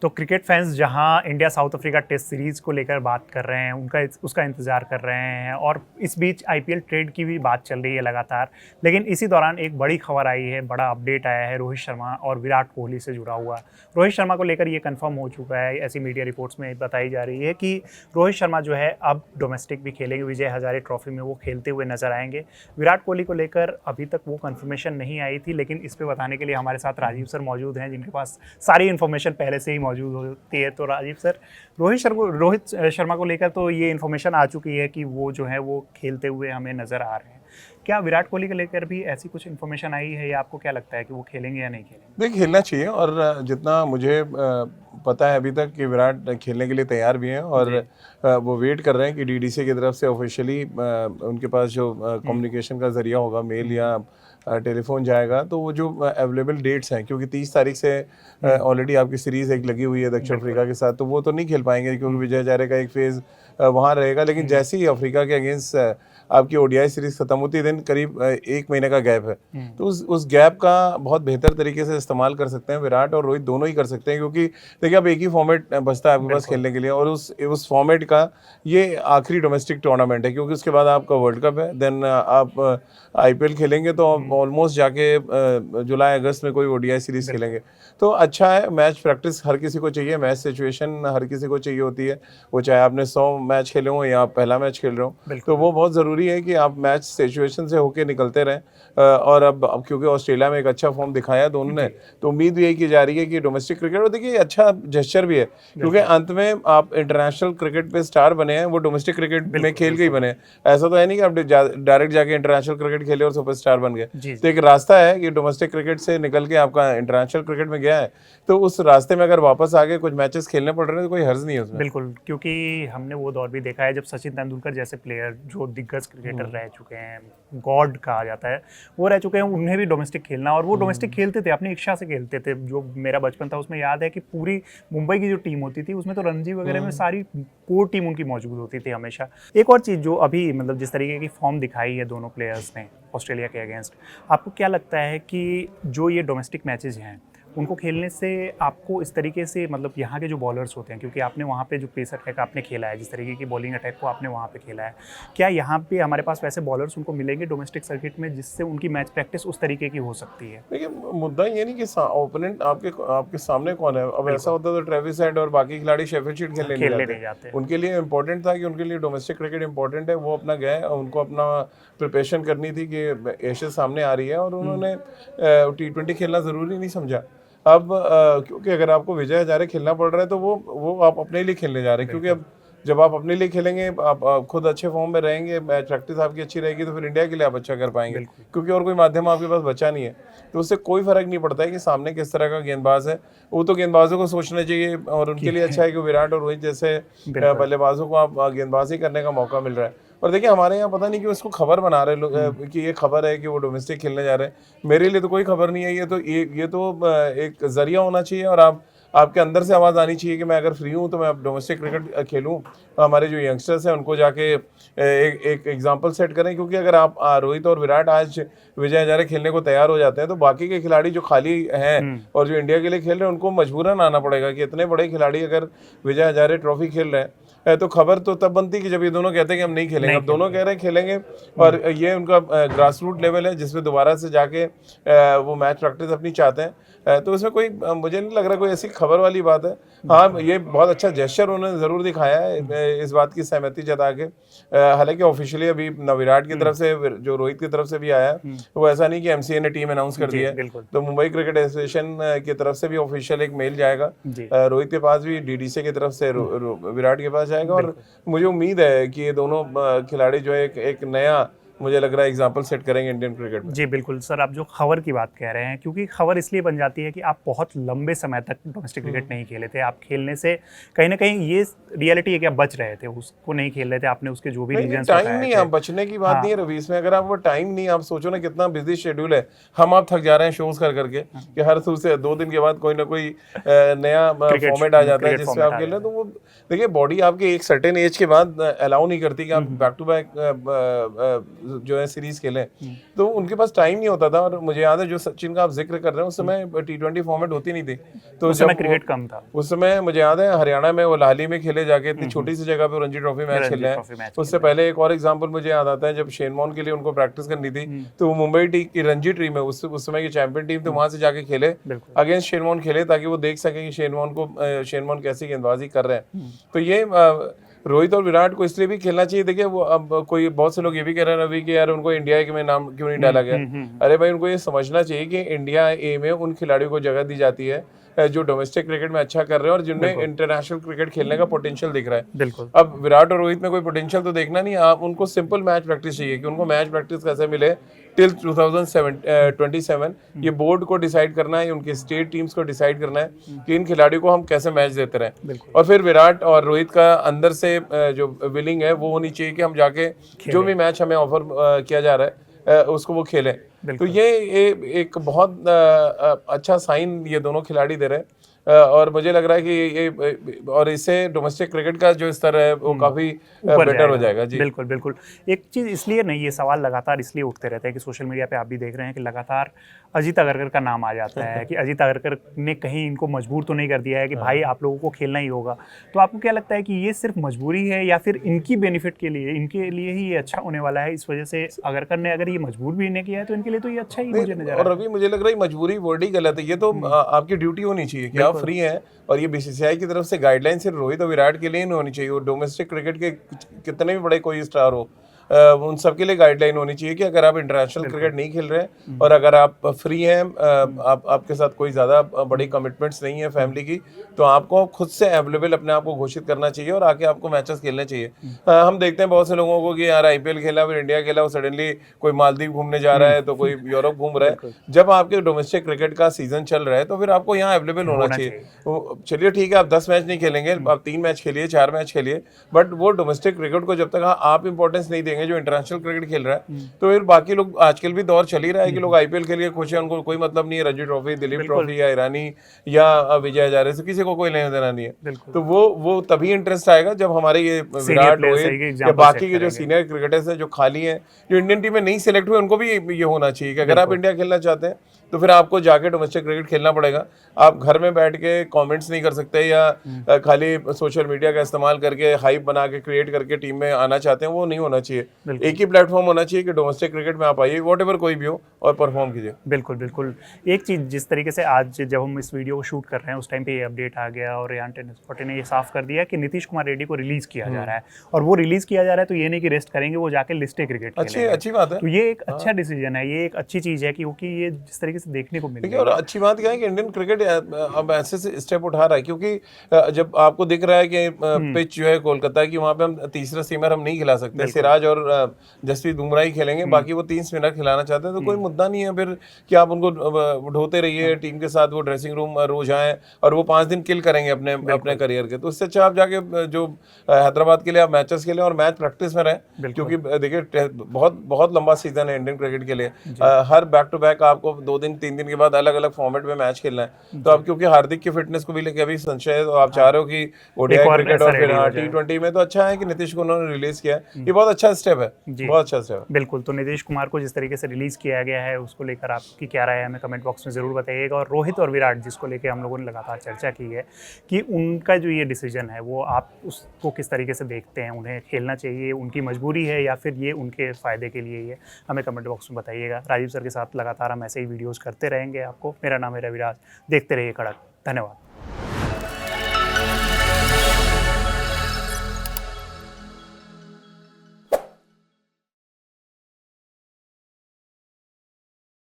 तो cricket fans जहां India South Africa test series को लेकर बात कर रहे हैं, उसका इंतज़ार कर रहे हैं और इस बीच आईपीएल ट्रेड की भी बात चल रही है लगातार। लेकिन इसी दौरान एक बड़ी खबर आई है, बड़ा अपडेट आया है रोहित शर्मा और विराट कोहली से जुड़ा हुआ। रोहित शर्मा को लेकर ये कंफर्म हो चुका है, ऐसी मीडिया रिपोर्ट्स में बताई जा रही है कि रोहित शर्मा जो है अब डोमेस्टिक भी खेलेंगे, विजय हजारे ट्रॉफी में वो खेलते हुए नजर आएंगे। विराट कोहली को लेकर अभी तक वो कन्फर्मेशन नहीं आई थी, लेकिन इस पर बताने के लिए हमारे साथ राजीव सर मौजूद हैं, जिनके पास सारी इन्फॉर्मेशन पहले से ही मौजूद होती है। तो राजीव सर, रोहित शर्मा को लेकर तो ये इन्फॉर्मेशन आ चुकी है कि वो जो है वो खेलते हुए हमें नजर आ रहे हैं। क्या विराट कोहली को लेकर भी ऐसी कुछ इन्फॉर्मेशन आई है या आपको क्या लगता है कि वो खेलेंगे या नहीं खेलेंगे? देखिए, खेलना चाहिए और जितना मुझे पता है अभी तक कि विराट खेलने के लिए तैयार भी हैं और वो वेट कर रहे हैं कि डीडीसी की तरफ से ऑफिशियली उनके पास जो कम्युनिकेशन का जरिया होगा, मेल या टेलीफोन जाएगा, तो वो जो अवेलेबल डेट्स हैं, क्योंकि 30 तारीख से ऑलरेडी आपकी सीरीज़ एक लगी हुई है दक्षिण अफ्रीका के साथ, तो वो तो नहीं खेल पाएंगे क्योंकि विजय हजारे का एक फेज़ वहाँ रहेगा। लेकिन जैसे ही अफ्रीका के अगेंस्ट आपकी ओडीआई सीरीज खत्म होती है, दिन करीब 1 महीने का गैप है, तो उस गैप का बहुत बेहतर तरीके से इस्तेमाल कर सकते हैं विराट और रोहित, दोनों ही कर सकते हैं। क्योंकि देखिए, अब एक ही फॉर्मेट बचता है आपके पास खेलने के लिए और उस फॉर्मेट का ये आखिरी डोमेस्टिक टूर्नामेंट है, क्योंकि उसके बाद आपका वर्ल्ड कप है, देन आप आईपीएल खेलेंगे, तो आप ऑलमोस्ट जाके जुलाई अगस्त में कोई ओडीआई सीरीज खेलेंगे। तो अच्छा है, मैच प्रैक्टिस हर किसी को चाहिए, मैच सिचुएशन हर किसी को चाहिए होती है, वो चाहे आपने 100 मैच खेले हों या आप पहला मैच खेल रहे हो, तो वो बहुत ज़रूरी है कि आप मैच सिचुएशन से होके निकलते रहें। और अब क्योंकि ऑस्ट्रेलिया में एक अच्छा फॉर्म दिखाया दोनों ने, तो उम्मीद यही की जा रही है कि डोमेस्टिक क्रिकेट, और देखिए अच्छा जेस्चर भी है, क्योंकि अंत में आप इंटरनेशनल क्रिकेट पे स्टार बने हैं, वो डोमेस्टिक क्रिकेट में खेल के ही बने। ऐसा तो है नहीं कि आप डायरेक्ट जाके इंटरनेशनल क्रिकेट खेले और सुपरस्टार बन गए। तो एक रास्ता है कि डोमेस्टिक क्रिकेट से निकल के आपका इंटरनेशनल क्रिकेट में गया है, तो उस रास्ते में अगर वापस आके कुछ मैचेस खेलने पड़ रहे हैं तो कोई हर्ज नहीं है उसमें। बिल्कुल, क्योंकि हमने वो दौर भी देखा है जब सचिन तेंदुलकर जैसे प्लेयर जो दिग्गज क्रिकेटर रह चुके हैं, गॉड कहा जाता है, वो रह चुके हैं, उन्हें भी डोमेस्टिक खेलना, और वो डोमेस्टिक खेलते थे, अपनी इच्छा से खेलते थे। जो मेरा बचपन था उसमें याद है कि पूरी मुंबई की जो टीम होती थी उसमें तो रणजी वगैरह में सारी कोर टीम उनकी मौजूद होती थी हमेशा। एक और चीज़ जो अभी मतलब जिस तरीके की फॉर्म दिखाई है दोनों प्लेयर्स ने ऑस्ट्रेलिया के अगेंस्ट, आपको क्या लगता है कि जो ये डोमेस्टिक मैचेस हैं उनको खेलने से आपको इस तरीके से, मतलब यहाँ के जो बॉलर्स होते हैं, क्योंकि आपने वहाँ पे जो पेस अटैक आपने खेला है, जिस तरीके की बॉलिंग अटैक को आपने वहाँ पे खेला है, क्या यहाँ पे हमारे पास वैसे बॉलर्स उनको मिलेंगे डोमेस्टिक सर्किट में जिससे उनकी मैच प्रैक्टिस उस तरीके की हो सकती है? देखिए, मुद्दा ये नहीं कि ओपोनेंट आपके सामने कौन है। अब ऐसा होता तो ट्रेविस हेड और बाकी खिलाड़ी शेफील्ड शील्ड खेलने नहीं जाते। उनके लिए इंपॉर्टेंट था कि उनके लिए डोमेस्टिक क्रिकेट इंपॉर्टेंट है, वो अपना गए, उनको अपना प्रिपरेशन करनी थी कि एशिया सामने आ रही है, और उन्होंने T20 खेलना ज़रूरी नहीं समझा। अब क्योंकि अगर आपको विजय हजारे खेलना पड़ रहा है, तो वो आप अपने लिए खेलने जा रहे हैं, क्योंकि अब जब आप अपने लिए खेलेंगे, आप खुद अच्छे फॉर्म में रहेंगे, मैच प्रैक्टिस आपकी अच्छी रहेगी, तो फिर इंडिया के लिए आप अच्छा कर पाएंगे, क्योंकि और कोई माध्यम आपके पास बचा नहीं है। तो उससे कोई फर्क नहीं पड़ता है कि सामने किस तरह का गेंदबाज है, वो तो गेंदबाजों को सोचना चाहिए, और उनके लिए अच्छा है कि विराट और रोहित जैसे बल्लेबाजों को आप गेंदबाजी करने का मौका मिल रहा है। और देखिए, हमारे यहाँ पता नहीं कि उसको खबर बना रहे लोग कि ये खबर है कि वो डोमेस्टिक खेलने जा रहे हैं। मेरे लिए तो कोई खबर नहीं है, ये तो एक जरिया होना चाहिए, और आपके अंदर से आवाज़ आनी चाहिए कि मैं अगर फ्री हूँ तो मैं अब डोमेस्टिक क्रिकेट खेलूँ। तो हमारे जो यंगस्टर्स हैं उनको जाके एक एग्जांपल सेट करें, क्योंकि अगर आप रोहित और विराट आज विजय हजारे खेलने को तैयार हो जाते हैं, तो बाकी के खिलाड़ी जो खाली हैं और जो इंडिया के लिए खेल रहे हैं, उनको मजबूरन आना पड़ेगा कि इतने बड़े खिलाड़ी अगर विजय हजारे ट्रॉफी खेल रहे हैं, तो खबर तो तब बनती कि जब ये दोनों कहते हैं कि हम नहीं खेलेंगे। अब दोनों कह रहे हैं खेलेंगे, और ये उनका ग्रास रूट लेवल है जिसमें दोबारा से जाके वो मैच प्रैक्टिस अपनी चाहते हैं। तो इसमें कोई, मुझे नहीं लग रहा कोई ऐसी खबर वाली बात है। हाँ, ये बहुत अच्छा जेस्चर उन्होंने ज़रूर दिखाया है, इस बात की सहमति जता के। हालांकि ऑफिशियली अभी न विराट की तरफ से, जो रोहित की तरफ से भी आया, वो ऐसा नहीं कि एमसीए ने टीम अनाउंस कर दिया है, तो मुंबई क्रिकेट एसोसिएशन की तरफ से भी ऑफिशियल एक मेल जाएगा रोहित के पास भी, डीडीसी की तरफ से विराट के पास, और मुझे उम्मीद है कि ये दोनों खिलाड़ी जो है एक नया, मुझे लग रहा है, एग्जाम्पल सेट करेंगे इंडियन क्रिकेट में। जी बिल्कुल सर, आप जो खबर की बात कह रहे हैं, क्योंकि खबर इसलिए बन जाती है कि आप बहुत लंबे समय तक डोमेस्टिक क्रिकेट नहीं खेले थे, आप खेलने से कहीं ना कहीं ये रियलिटी है कि आप बच रहे थे, उसको नहीं खेल रहे थे, आपने उसके जो भी रीजंस टाइम नहीं, आप बचने की बात नहीं है रवि इसमें। अगर आप वो टाइम नहीं, आप सोचो ना कितना बिजी शेड्यूल है, आप थक जा रहे हैं शोज कर करके कि हर से 2 दिन के बाद कोई ना कोई नया फॉर्मेट आ जाता है जिसमें आप खेल रहे हैं। तो वो देखिए, बॉडी आपके एक सर्टेन एज के बाद अलाउ नहीं करती कि आप बैक टू बैक जो है सीरीज खेले, तो उनके पास टाइम नहीं होता था। और मुझे याद है जो सचिन का आप जिक्र कर रहे हैं, उस समय T20 फॉर्मेट होती नहीं थी, तो उस समय क्रिकेट कम था। उस समय मुझे याद है हरियाणा में वो लाहली में खेले जाके, इतनी छोटी सी जगह पे रणजी ट्रॉफी मैच खेले हैं। उससे पहले एक और एग्जांपल मुझे याद आता है, जब शेन वॉर्न के लिए उनको प्रैक्टिस करनी थी, तो वो मुंबई की रणजी टीम है, उस समय की चैंपियन टीम, तो वहां से जाके खेले, अगेंस्ट शेन वॉर्न खेले, ताकि वो देख सके कि शेन वॉर्न कैसी गेंदबाजी कर रहे हैं। तो ये रोहित और विराट को इसलिए भी खेलना चाहिए। देखिए वो अब कोई बहुत से लोग ये भी कह रहे हैं रवि कि यार उनको इंडिया ए में नाम क्यों नहीं डाला गया। अरे भाई, उनको ये समझना चाहिए कि इंडिया ए में उन खिलाड़ियों को जगह दी जाती है जो डोमेस्टिक क्रिकेट में अच्छा कर रहे हैं और जिनमें इंटरनेशनल क्रिकेट खेलने का पोटेंशियल दिख रहा है। बिल्कुल। अब विराट और रोहित में कोई पोटेंशियल तो देखना नहीं, आप उनको सिंपल मैच प्रैक्टिस चाहिए कि उनको मैच प्रैक्टिस कैसे मिले टिल 2027। ये बोर्ड को डिसाइड करना है, उनके स्टेट टीम्स को डिसाइड करना है कि इन खिलाड़ियों को हम कैसे मैच देते रहें। और फिर विराट और रोहित का अंदर से जो विलिंग है वो होनी चाहिए कि हम जाके जो भी मैच हमें ऑफर किया जा रहा है उसको वो खेलें। तो ये एक बहुत अच्छा साइन ये दोनों खिलाड़ी दे रहे हैं। और मुझे लग रहा है कि ये और इससे डोमेस्टिक क्रिकेट का जो स्तर है वो काफी बेटर हो जाएगा। जी बिल्कुल बिल्कुल। एक चीज़ इसलिए नहीं, ये सवाल लगातार इसलिए उठते रहते हैं कि सोशल मीडिया पे आप भी देख रहे हैं कि लगातार अजीत अगरकर का नाम आ जाता है कि अजीत अगरकर ने कहीं इनको मजबूर तो नहीं कर दिया है कि भाई आप लोगों को खेलना ही होगा। तो आपको क्या लगता है कि ये सिर्फ मजबूरी है या फिर इनकी बेनिफिट के लिए, इनके लिए ही ये अच्छा होने वाला है, इस वजह से अगरकर ने अगर ये मजबूर भी नहीं किया है तो इनके लिए तो ये अच्छा ही मुझे नजर आ रहा है। और अभी मुझे लग रहा है मजबूरी वर्ड ही गलत है, ये तो आपकी ड्यूटी होनी चाहिए कि आप फ्री हैं। और ये बीसीसीआई की तरफ से गाइडलाइन सिर्फ रोहित और विराट के लिए नहीं होनी चाहिए, वो डोमेस्टिक क्रिकेट के कितने भी बड़े कोई स्टार हो उन सबके लिए गाइडलाइन होनी चाहिए कि अगर आप इंटरनेशनल क्रिकेट नहीं खेल रहे हैं और अगर आप फ्री हैं, आपके साथ कोई ज़्यादा बड़ी कमिटमेंट्स नहीं है फैमिली की, तो आपको खुद से अवेलेबल अपने आप को घोषित करना चाहिए और आके आपको मैचेस खेलने चाहिए। हम देखते हैं बहुत से लोगों को कि यार IPL खेला फिर इंडिया खेला, वो सडनली कोई मालदीव घूमने जा रहा है तो कोई यूरोप घूम रहा है। जब आपके डोमेस्टिक क्रिकेट का सीजन चल रहा है तो फिर आपको यहाँ अवेलेबल होना चाहिए। चलिए ठीक है, आप 10 मैच नहीं खेलेंगे, आप 3 मैच खेलिए, 4 मैच खेलिए, बट वो डोमेस्टिक क्रिकेट को जब तक आप इंपॉर्टेंस नहीं देंगे जो इंटरनेशनल क्रिकेट खेल रहा है, तो फिर बाकी लोग, आजकल भी दौर चल ही रहा है कि लोग IPL के लिए खुश हैं, उनको कोई मतलब नहीं है रणजी ट्रॉफी, दिलीप ट्रॉफी या ईरानी या विजय हजारे से किसी को कोई लेना देना नहीं है। तो वो तभी इंटरेस्ट आएगा जब हमारे ये विराट, रोहित या बाकी के जो सीनियर क्रिकेटर्स हैं जो खाली हैं, जो इंडियन टीम में नहीं सिलेक्ट हुए, उनको भी ये होना चाहिए कि अगर आप इंडिया खेलना चाहते हैं तो फिर आपको जाके डोमेस्टिक क्रिकेट खेलना पड़ेगा। आप घर में बैठ के कमेंट्स नहीं कर सकते या खाली सोशल मीडिया का इस्तेमाल करके हाइप बना के क्रिएट करके टीम में आना चाहते हैं, वो नहीं होना चाहिए। एक ही प्लेटफॉर्म होना चाहिए कि डोमेस्टिक क्रिकेट में आप आइए, वॉट कोई भी हो, और परफॉर्म कीजिए। बिल्कुल बिल्कुल। एक चीज़, जिस तरीके से आज जब हम इस वीडियो को शूट कर रहे हैं उस टाइम पे ये अपडेट आ गया और रेहान टेनिस ने ये साफ कर दिया कि नीतीश कुमार रेड्डी को रिलीज़ किया जा रहा है, और वो रिलीज़ किया जा रहा है तो ये नहीं कि रेस्ट करेंगे, वो जाके लिस्ट क्रिकेट खेलेंगे। अच्छी बात है। तो ये एक अच्छा डिसीजन है, ये एक अच्छी चीज़ है क्योंकि ये जिस तरीके से देखने को मिली। और अच्छी बात क्या है कि इंडियन क्रिकेट अब ऐसे स्टेप उठा रहा है, क्योंकि जब आपको दिख रहा है कि पिच जो है कोलकाता की, वहां पे हम तीसरा सीमर हम नहीं खिला सकते, सिराज और जसप्रीत बुमराह ही खेलेंगे, बाकी वो 3 स्पिनर खिलाना चाहते हैं, तो कोई मुद्दा नहीं है फिर कि आप उनको ढोते रहिए टीम के साथ, वो ड्रेसिंग रूम रोज आए और वो 5 दिन किल करेंगे अपने करियर के। तो उससे अच्छा आप जाके जो हैदराबाद के लिए आप मैचेस खेलें और मैच प्रैक्टिस में रहें, क्योंकि देखिए बहुत लंबा सीजन है इंडियन क्रिकेट के लिए। हर बैक टू बैक आपको 2 दिन 3 दिन के बाद अलग अलग फॉर्मेट में मैच खेलना है। तो अब क्योंकि हार्दिक की फिटनेस को भी लेके अभी संशय है, तो आप चाह रहे हो कि ओडीआई क्रिकेट और फिर T20 में, तो अच्छा है कि नीतीश को उन्होंने रिलीज किया। ये बहुत अच्छा स्टेप है, बहुत अच्छा स्टेप है। बिल्कुल। तो नीतीश कुमार को जिस तरीके से रिलीज किया गया है उसको लेकर आपकी क्या राय है, हमें कमेंट बॉक्स में जरूर बताइएगा। और रोहित और विराट जिसको लेकर हम लोगों ने लगातार चर्चा की है कि उनका जो ये डिसीजन है वो आप उसको किस तरीके से देखते हैं, उन्हें खेलना चाहिए, उनकी मजबूरी है या फिर ये उनके फ़ायदे के लिए ही है, हमें कमेंट बॉक्स में बताइएगा। राजीव सर के साथ लगातार हम ऐसे ही वीडियोज़ करते रहेंगे आपको। मेरा नाम है रविराज, देखते रहिए कड़क। धन्यवाद।